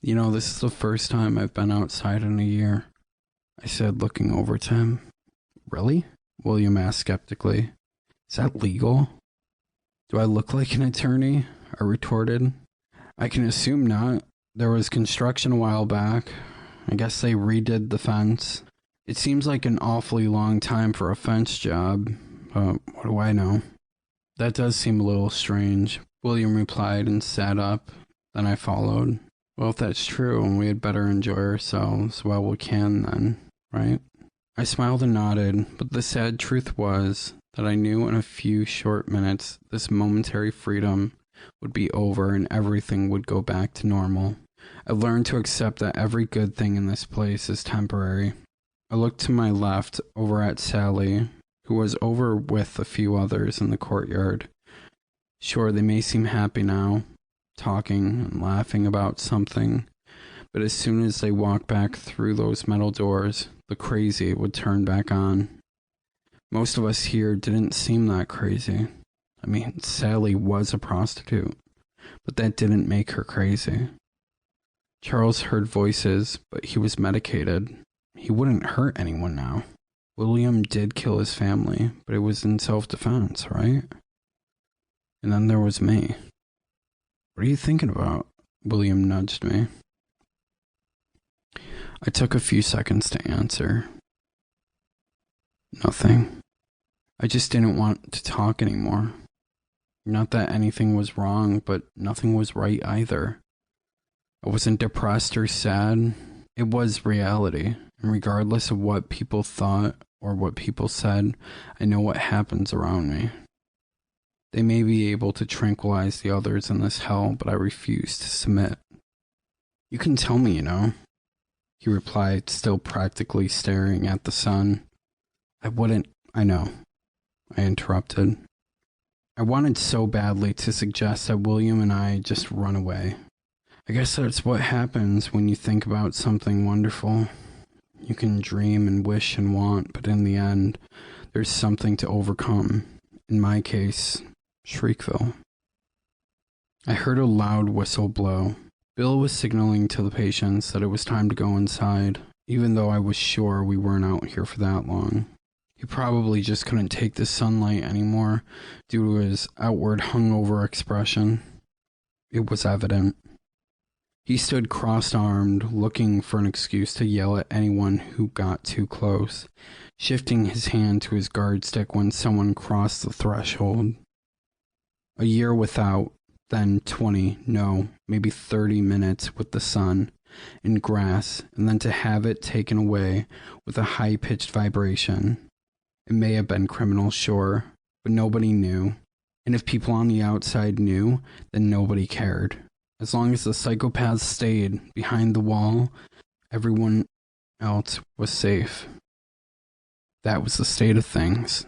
You know, this is the first time I've been outside in a year, I said, looking over to him. Really? William asked skeptically. Is that legal? Do I look like an attorney? I retorted. I can assume not. There was construction a while back. I guess they redid the fence. It seems like an awfully long time for a fence job, but what do I know? That does seem a little strange, William replied and sat up. Then I followed. Well, if that's true, we had better enjoy ourselves while we can then, right? I smiled and nodded, but the sad truth was that I knew in a few short minutes this momentary freedom would be over and everything would go back to normal. I learned to accept that every good thing in this place is temporary. I looked to my left over at Sally, who was over with a few others in the courtyard. Sure, they may seem happy now, talking and laughing about something, but as soon as they walked back through those metal doors, the crazy would turn back on. Most of us here didn't seem that crazy. I mean, Sally was a prostitute, but that didn't make her crazy. Charles heard voices, but he was medicated. He wouldn't hurt anyone now. William did kill his family, but it was in self-defense, right? And then there was me. What are you thinking about? William nudged me. I took a few seconds to answer. Nothing. I just didn't want to talk anymore. Not that anything was wrong, but nothing was right either. I wasn't depressed or sad. It was reality, and regardless of what people thought or what people said, I know what happens around me. They may be able to tranquilize the others in this hell, but I refuse to submit. You can tell me, he replied, still practically staring at the sun. I wouldn't, I know, I interrupted. I wanted so badly to suggest that William and I just run away. I guess that's what happens when you think about something wonderful. You can dream and wish and want, but in the end, there's something to overcome. In my case, Shriekville. I heard a loud whistle blow. Bill was signaling to the patients that it was time to go inside, even though I was sure we weren't out here for that long. He probably just couldn't take the sunlight anymore due to his outward hungover expression. It was evident. He stood cross-armed, looking for an excuse to yell at anyone who got too close, shifting his hand to his guard stick when someone crossed the threshold. A year without, then 20, no, maybe 30 minutes with the sun and grass, and then to have it taken away with a high-pitched vibration. It may have been criminal, sure, but nobody knew. And if people on the outside knew, then nobody cared. As long as the psychopaths stayed behind the wall, everyone else was safe. That was the state of things.